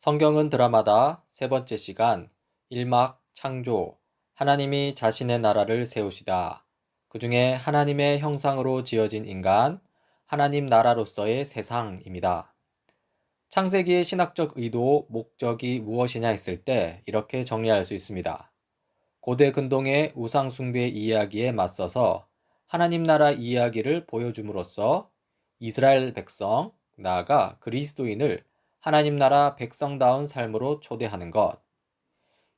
성경은 드라마다 세 번째 시간, 1막 창조, 하나님이 자신의 나라를 세우시다. 그 중에 하나님의 형상으로 지어진 인간, 하나님 나라로서의 세상입니다. 창세기의 신학적 의도, 목적이 무엇이냐 했을 때 이렇게 정리할 수 있습니다. 고대 근동의 우상 숭배 이야기에 맞서서 하나님 나라 이야기를 보여줌으로써 이스라엘 백성, 나아가 그리스도인을 하나님 나라 백성다운 삶으로 초대하는 것.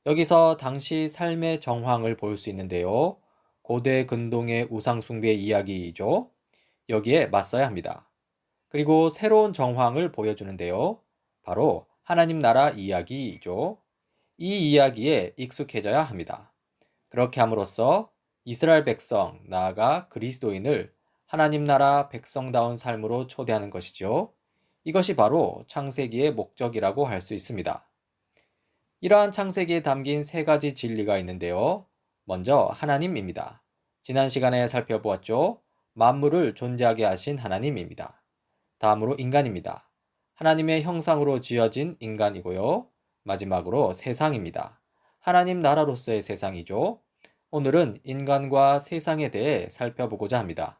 여기서 당시 삶의 정황을 볼 수 있는데요. 고대 근동의 우상 숭배 이야기이죠. 여기에 맞서야 합니다. 그리고 새로운 정황을 보여주는데요. 바로 하나님 나라 이야기이죠. 이 이야기에 익숙해져야 합니다. 그렇게 함으로써 이스라엘 백성, 나아가 그리스도인을 하나님 나라 백성다운 삶으로 초대하는 것이죠. 이것이 바로 창세기의 목적이라고 할 수 있습니다. 이러한 창세기에 담긴 세 가지 진리가 있는데요. 먼저 하나님입니다. 지난 시간에 살펴보았죠. 만물을 존재하게 하신 하나님입니다. 다음으로 인간입니다. 하나님의 형상으로 지어진 인간이고요. 마지막으로 세상입니다. 하나님 나라로서의 세상이죠. 오늘은 인간과 세상에 대해 살펴보고자 합니다.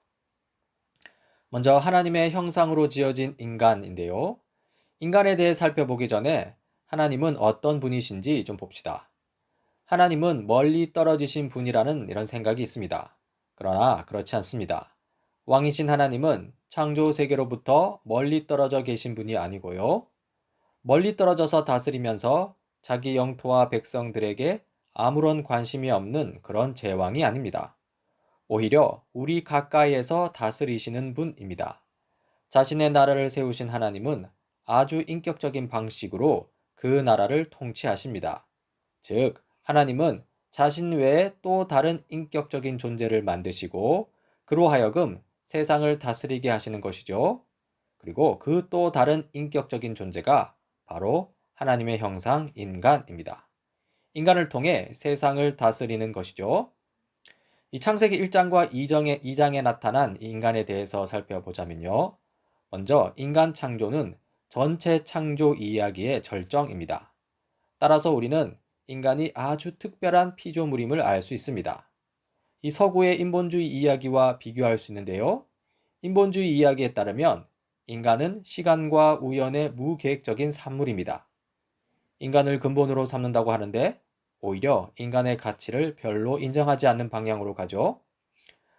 먼저 하나님의 형상으로 지어진 인간인데요. 인간에 대해 살펴보기 전에 하나님은 어떤 분이신지 좀 봅시다. 하나님은 멀리 떨어지신 분이라는 이런 생각이 있습니다. 그러나 그렇지 않습니다. 왕이신 하나님은 창조 세계로부터 멀리 떨어져 계신 분이 아니고요. 멀리 떨어져서 다스리면서 자기 영토와 백성들에게 아무런 관심이 없는 그런 제왕이 아닙니다. 오히려 우리 가까이에서 다스리시는 분입니다. 자신의 나라를 세우신 하나님은 아주 인격적인 방식으로 그 나라를 통치하십니다. 즉, 하나님은 자신 외에 또 다른 인격적인 존재를 만드시고 그로 하여금 세상을 다스리게 하시는 것이죠. 그리고 그 또 다른 인격적인 존재가 바로 하나님의 형상 인간입니다. 인간을 통해 세상을 다스리는 것이죠. 이 창세기 1장과 2장에 나타난 인간에 대해서 살펴보자면요. 먼저 인간 창조는 전체 창조 이야기의 절정입니다. 따라서 우리는 인간이 아주 특별한 피조물임을 알 수 있습니다. 이 서구의 인본주의 이야기와 비교할 수 있는데요. 인본주의 이야기에 따르면 인간은 시간과 우연의 무계획적인 산물입니다. 인간을 근본으로 삼는다고 하는데 오히려 인간의 가치를 별로 인정하지 않는 방향으로 가죠.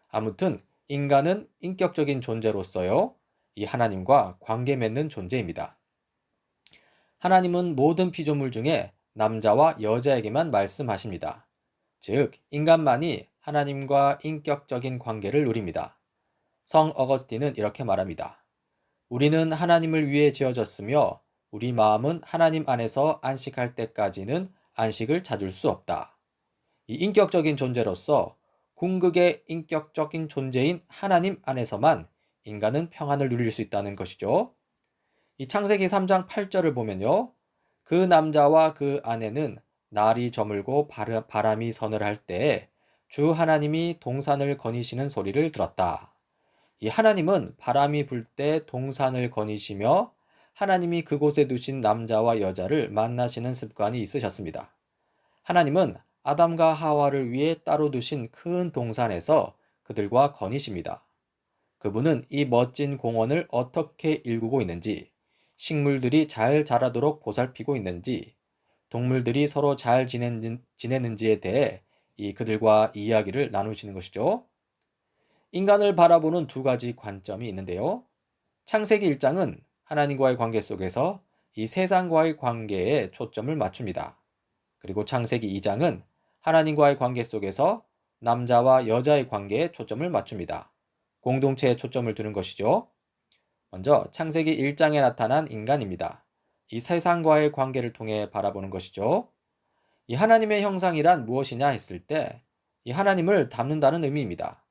아무튼 인간은 인격적인 존재로서요. 이 하나님과 관계 맺는 존재입니다. 하나님은 모든 피조물 중에 남자와 여자에게만 말씀하십니다. 즉, 인간만이 하나님과 인격적인 관계를 누립니다. 성 어거스틴은 이렇게 말합니다. 우리는 하나님을 위해 지어졌으며 우리 마음은 하나님 안에서 안식할 때까지는 안식을 찾을 수 없다. 이 인격적인 존재로서 궁극의 인격적인 존재인 하나님 안에서만 인간은 평안을 누릴 수 있다는 것이죠. 이 창세기 3장 8절을 보면요. 그 남자와 그 아내는 날이 저물고 바람이 서늘할 때에 주 하나님이 동산을 거니시는 소리를 들었다. 이 하나님은 바람이 불 때 동산을 거니시며 하나님이 그곳에 두신 남자와 여자를 만나시는 습관이 있으셨습니다. 하나님은 아담과 하와를 위해 따로 두신 큰 동산에서 그들과 거니십니다. 그분은 이 멋진 공원을 어떻게 일구고 있는지, 식물들이 잘 자라도록 보살피고 있는지, 동물들이 서로 잘 지내는지에 대해 그들과 이야기를 나누시는 것이죠. 인간을 바라보는 두 가지 관점이 있는데요. 창세기 1장은 하나님과의 관계 속에서 이 세상과의 관계에 초점을 맞춥니다. 그리고 창세기 2장은 하나님과의 관계 속에서 남자와 여자의 관계에 초점을 맞춥니다. 공동체에 초점을 두는 것이죠. 먼저 창세기 1장에 나타난 인간입니다. 이 세상과의 관계를 통해 바라보는 것이죠. 이 하나님의 형상이란 무엇이냐 했을 때 이 하나님을 담는다는 의미입니다.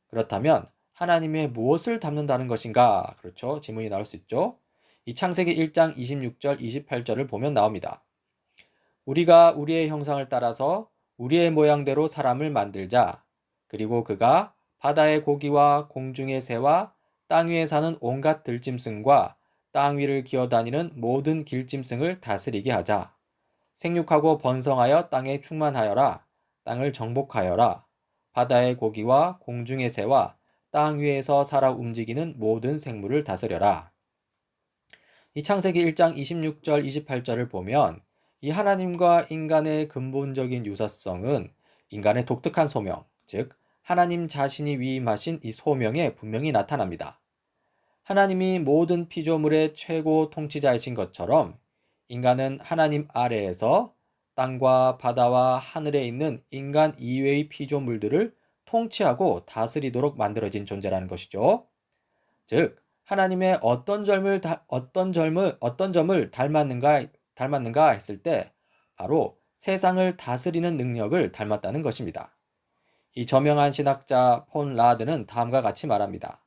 그렇다면 하나님의 무엇을 담는다는 것인가? 그렇죠. 질문이 나올 수 있죠. 이 창세기 1장 26절, 28절을 보면 나옵니다. 우리가 우리의 형상을 따라서 우리의 모양대로 사람을 만들자. 그리고 그가 바다의 고기와 공중의 새와 땅 위에 사는 온갖 들짐승과 땅 위를 기어다니는 모든 길짐승을 다스리게 하자. 생육하고 번성하여 땅에 충만하여라. 땅을 정복하여라. 바다의 고기와 공중의 새와 땅 위에서 살아 움직이는 모든 생물을 다스려라. 이 창세기 1장 26절 28절을 보면 이 하나님과 인간의 근본적인 유사성은 인간의 독특한 소명, 즉 하나님 자신이 위임하신 이 소명에 분명히 나타납니다. 하나님이 모든 피조물의 최고 통치자이신 것처럼 인간은 하나님 아래에서 땅과 바다와 하늘에 있는 인간 이외의 피조물들을 통치하고 다스리도록 만들어진 존재라는 것이죠. 즉, 하나님의 어떤 점을 닮았는가 했을 때 바로 세상을 다스리는 능력을 닮았다는 것입니다. 이 저명한 신학자 폰 라드는 다음과 같이 말합니다.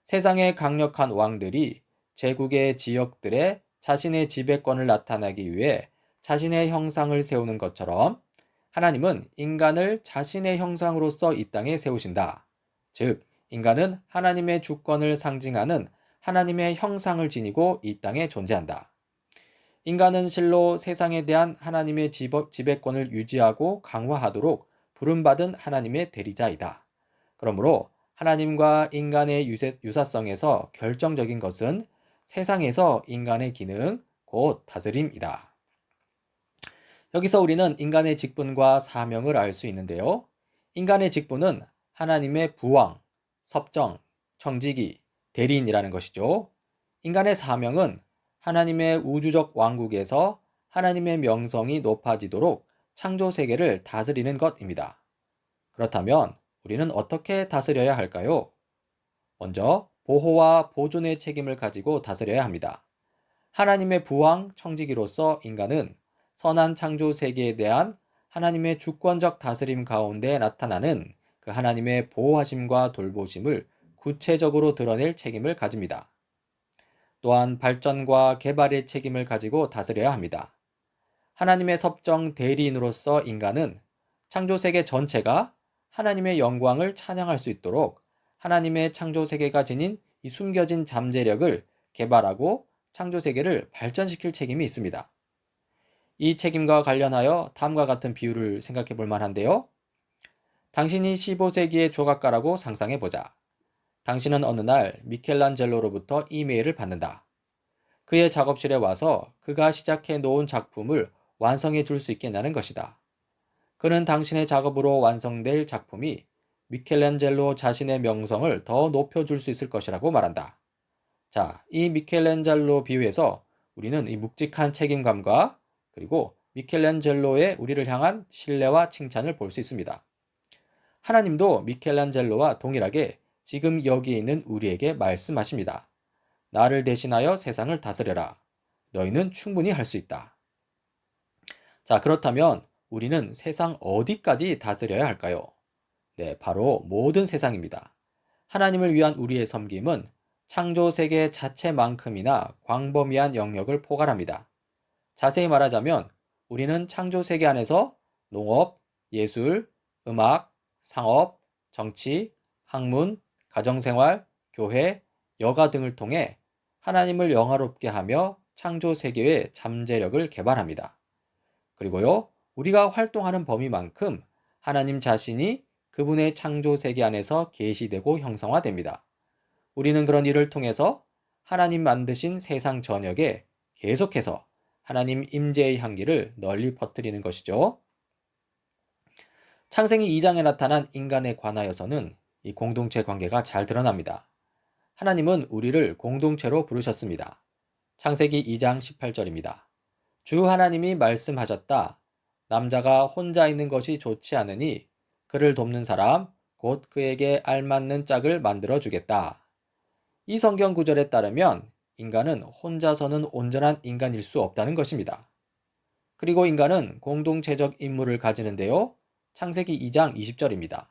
세상의 강력한 왕들이 제국의 지역들에 자신의 지배권을 나타내기 위해 자신의 형상을 세우는 것처럼 하나님은 인간을 자신의 형상으로서 이 땅에 세우신다. 즉, 인간은 하나님의 주권을 상징하는 하나님의 형상을 지니고 이 땅에 존재한다. 인간은 실로 세상에 대한 하나님의 지배권을 유지하고 강화하도록 부름받은 하나님의 대리자이다. 그러므로 하나님과 인간의 유사성에서 결정적인 것은 세상에서 인간의 기능, 곧 다스림이다. 여기서 우리는 인간의 직분과 사명을 알 수 있는데요. 인간의 직분은 하나님의 부왕, 섭정, 청지기, 대리인이라는 것이죠. 인간의 사명은 하나님의 우주적 왕국에서 하나님의 명성이 높아지도록 창조 세계를 다스리는 것입니다. 그렇다면 우리는 어떻게 다스려야 할까요? 먼저 보호와 보존의 책임을 가지고 다스려야 합니다. 하나님의 부왕 청지기로서 인간은 선한 창조 세계에 대한 하나님의 주권적 다스림 가운데 나타나는 그 하나님의 보호하심과 돌보심을 구체적으로 드러낼 책임을 가집니다. 또한 발전과 개발의 책임을 가지고 다스려야 합니다. 하나님의 섭정 대리인으로서 인간은 창조 세계 전체가 하나님의 영광을 찬양할 수 있도록 하나님의 창조 세계가 지닌 이 숨겨진 잠재력을 개발하고 창조 세계를 발전시킬 책임이 있습니다. 이 책임과 관련하여 다음과 같은 비유를 생각해 볼 만한데요. 당신이 15세기의 조각가라고 상상해 보자. 당신은 어느 날 미켈란젤로로부터 이메일을 받는다. 그의 작업실에 와서 그가 시작해 놓은 작품을 완성해 줄 수 있겠냐는 것이다. 그는 당신의 작업으로 완성될 작품이 미켈란젤로 자신의 명성을 더 높여줄 수 있을 것이라고 말한다. 자, 이 미켈란젤로 비유에서 우리는 이 묵직한 책임감과 그리고 미켈란젤로의 우리를 향한 신뢰와 칭찬을 볼 수 있습니다. 하나님도 미켈란젤로와 동일하게 지금 여기에 있는 우리에게 말씀하십니다. 나를 대신하여 세상을 다스려라. 너희는 충분히 할 수 있다. 자, 그렇다면 우리는 세상 어디까지 다스려야 할까요? 네, 바로 모든 세상입니다. 하나님을 위한 우리의 섬김은 창조 세계 자체만큼이나 광범위한 영역을 포괄합니다. 자세히 말하자면 우리는 창조 세계 안에서 농업, 예술, 음악, 상업, 정치, 학문, 가정생활, 교회, 여가 등을 통해 하나님을 영화롭게 하며 창조 세계의 잠재력을 개발합니다. 그리고요, 우리가 활동하는 범위만큼 하나님 자신이 그분의 창조 세계 안에서 계시되고 형성화됩니다. 우리는 그런 일을 통해서 하나님 만드신 세상 전역에 계속해서 하나님 임재의 향기를 널리 퍼뜨리는 것이죠. 창세기 2장에 나타난 인간에 관하여서는 이 공동체 관계가 잘 드러납니다. 하나님은 우리를 공동체로 부르셨습니다. 창세기 2장 18절입니다. 주 하나님이 말씀하셨다. 남자가 혼자 있는 것이 좋지 않으니 그를 돕는 사람, 곧 그에게 알맞는 짝을 만들어 주겠다. 이 성경 구절에 따르면 인간은 혼자서는 온전한 인간일 수 없다는 것입니다. 그리고 인간은 공동체적 임무를 가지는데요. 창세기 2장 20절입니다.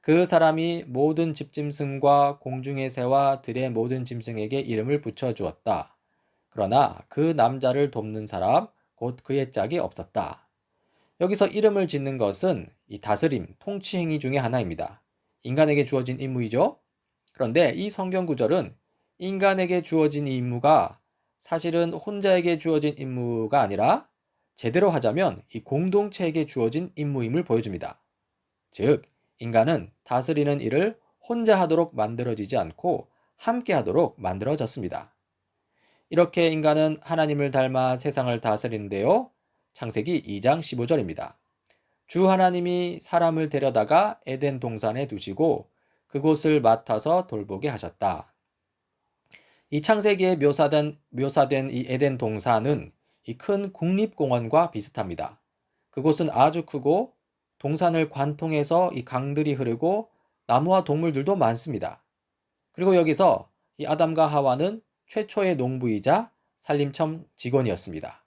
그 사람이 모든 집짐승과 공중의 새와 들의 모든 짐승에게 이름을 붙여 주었다. 그러나 그 남자를 돕는 사람, 곧 그의 짝이 없었다. 여기서 이름을 짓는 것은 이 다스림, 통치 행위 중의 하나입니다. 인간에게 주어진 임무이죠. 그런데 이 성경 구절은 인간에게 주어진 이 임무가 사실은 혼자에게 주어진 임무가 아니라 제대로 하자면 이 공동체에게 주어진 임무임을 보여줍니다. 즉, 인간은 다스리는 일을 혼자 하도록 만들어지지 않고 함께 하도록 만들어졌습니다. 이렇게 인간은 하나님을 닮아 세상을 다스리는데요. 창세기 2장 15절입니다. 주 하나님이 사람을 데려다가 에덴 동산에 두시고 그곳을 맡아서 돌보게 하셨다. 이 창세기에 묘사된 이 에덴 동산은 이 큰 국립공원과 비슷합니다. 그곳은 아주 크고 동산을 관통해서 이 강들이 흐르고 나무와 동물들도 많습니다. 그리고 여기서 이 아담과 하와는 최초의 농부이자 산림청 직원이었습니다.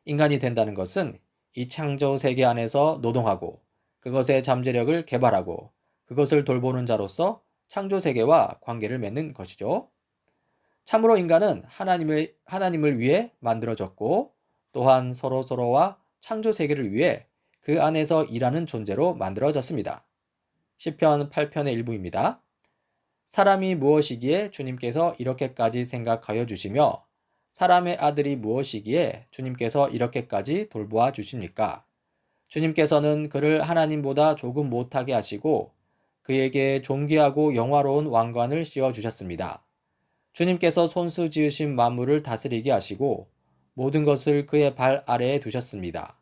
인간이 된다는 것은 이 창조 세계 안에서 노동하고 그것의 잠재력을 개발하고 그것을 돌보는 자로서 창조 세계와 관계를 맺는 것이죠. 참으로 인간은 하나님을 위해 만들어졌고 또한 서로서로와 창조 세계를 위해 그 안에서 일하는 존재로 만들어졌습니다. 시편 8편의 일부입니다. 사람이 무엇이기에 주님께서 이렇게까지 생각하여 주시며 사람의 아들이 무엇이기에 주님께서 이렇게까지 돌보아 주십니까? 주님께서는 그를 하나님보다 조금 못하게 하시고 그에게 존귀하고 영화로운 왕관을 씌워 주셨습니다. 주님께서 손수 지으신 만물을 다스리게 하시고 모든 것을 그의 발 아래에 두셨습니다.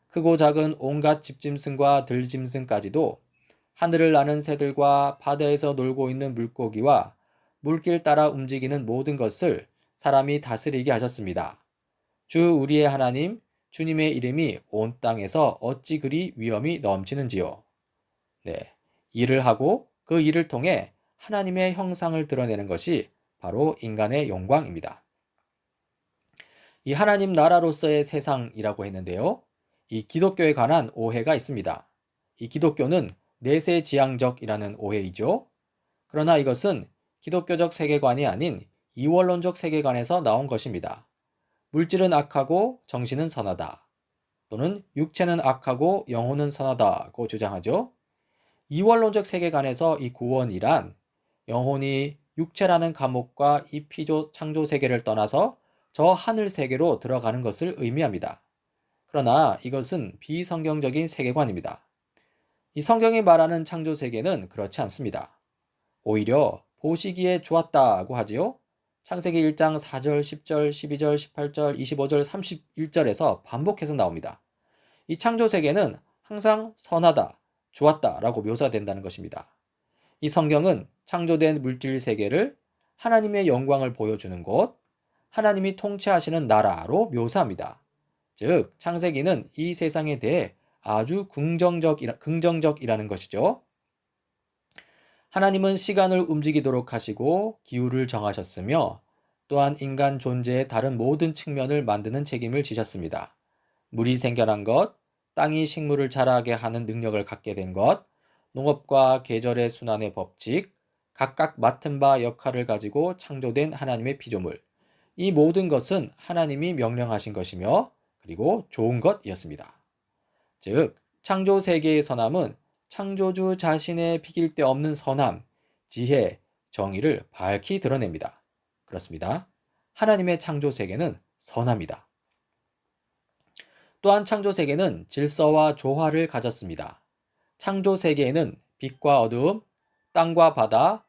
크고 작은 온갖 집짐승과 들짐승까지도 하늘을 나는 새들과 바다에서 놀고 있는 물고기와 물길 따라 움직이는 모든 것을 사람이 다스리게 하셨습니다. 주 우리의 하나님, 주님의 이름이 온 땅에서 어찌 그리 위엄이 넘치는지요. 네, 일을 하고 그 일을 통해 하나님의 형상을 드러내는 것이 바로 인간의 영광입니다. 이 하나님 나라로서의 세상이라고 했는데요. 이 기독교에 관한 오해가 있습니다. 이 기독교는 내세지향적이라는 오해이죠. 그러나 이것은 기독교적 세계관이 아닌 이원론적 세계관에서 나온 것입니다. 물질은 악하고 정신은 선하다. 또는 육체는 악하고 영혼은 선하다고 주장하죠. 이원론적 세계관에서 이 구원이란 영혼이 육체라는 감옥과 이 피조 창조 세계를 떠나서 저 하늘 세계로 들어가는 것을 의미합니다. 그러나 이것은 비성경적인 세계관입니다. 이 성경이 말하는 창조 세계는 그렇지 않습니다. 오히려 보시기에 좋았다고 하지요. 창세기 1장 4절, 10절, 12절, 18절, 25절, 31절에서 반복해서 나옵니다. 이 창조 세계는 항상 선하다, 좋았다라고 묘사된다는 것입니다. 이 성경은 창조된 물질 세계를 하나님의 영광을 보여주는 곳, 하나님이 통치하시는 나라로 묘사합니다. 즉, 창세기는 이 세상에 대해 아주 긍정적이라는 것이죠. 하나님은 시간을 움직이도록 하시고 기후를 정하셨으며 또한 인간 존재의 다른 모든 측면을 만드는 책임을 지셨습니다. 물이 생겨난 것, 땅이 식물을 자라게 하는 능력을 갖게 된 것, 농업과 계절의 순환의 법칙, 각각 맡은 바 역할을 가지고 창조된 하나님의 피조물, 이 모든 것은 하나님이 명령하신 것이며 그리고 좋은 것이었습니다. 즉, 창조 세계의 선함은 창조주 자신의 비길 데 없는 선함, 지혜, 정의를 밝히 드러냅니다. 그렇습니다. 하나님의 창조 세계는 선합니다. 또한 창조 세계는 질서와 조화를 가졌습니다. 창조 세계에는 빛과 어두움, 땅과 바다,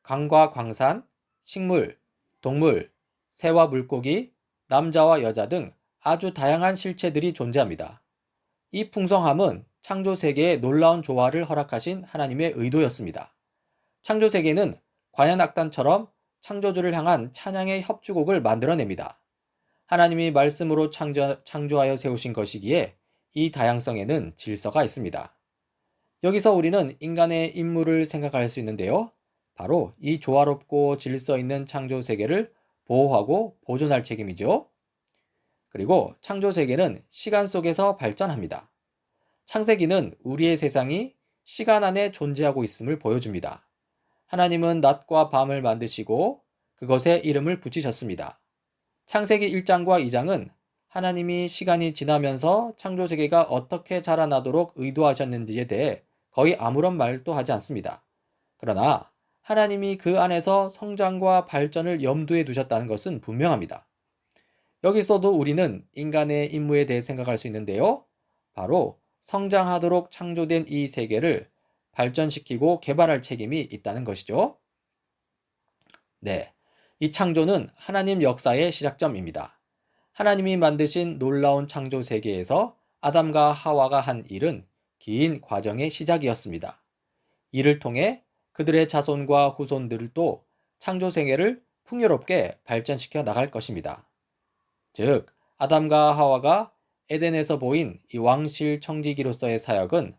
강과 광산, 식물, 동물, 새와 물고기, 남자와 여자 등 아주 다양한 실체들이 존재합니다. 이 풍성함은 창조 세계의 놀라운 조화를 허락하신 하나님의 의도였습니다. 창조 세계는 관현악단처럼 창조주를 향한 찬양의 협주곡을 만들어냅니다. 하나님이 말씀으로 창조하여 세우신 것이기에 이 다양성에는 질서가 있습니다. 여기서 우리는 인간의 임무를 생각할 수 있는데요. 바로 이 조화롭고 질서 있는 창조 세계를 보호하고 보존할 책임이죠. 그리고 창조 세계는 시간 속에서 발전합니다. 창세기는 우리의 세상이 시간 안에 존재하고 있음을 보여줍니다. 하나님은 낮과 밤을 만드시고 그것에 이름을 붙이셨습니다. 창세기 1장과 2장은 하나님이 시간이 지나면서 창조 세계가 어떻게 자라나도록 의도하셨는지에 대해 거의 아무런 말도 하지 않습니다. 그러나 하나님이 그 안에서 성장과 발전을 염두에 두셨다는 것은 분명합니다. 여기서도 우리는 인간의 임무에 대해 생각할 수 있는데요. 바로 성장하도록 창조된 이 세계를 발전시키고 개발할 책임이 있다는 것이죠. 네. 이 창조는 하나님 역사의 시작점입니다. 하나님이 만드신 놀라운 창조 세계에서 아담과 하와가 한 일은 긴 과정의 시작이었습니다. 이를 통해 그들의 자손과 후손들도 창조 세계를 풍요롭게 발전시켜 나갈 것입니다. 즉, 아담과 하와가 에덴에서 보인 이 왕실 청지기로서의 사역은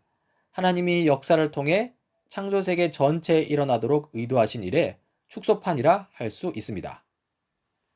하나님이 역사를 통해 창조 세계 전체에 일어나도록 의도하신 일의 축소판이라 할 수 있습니다.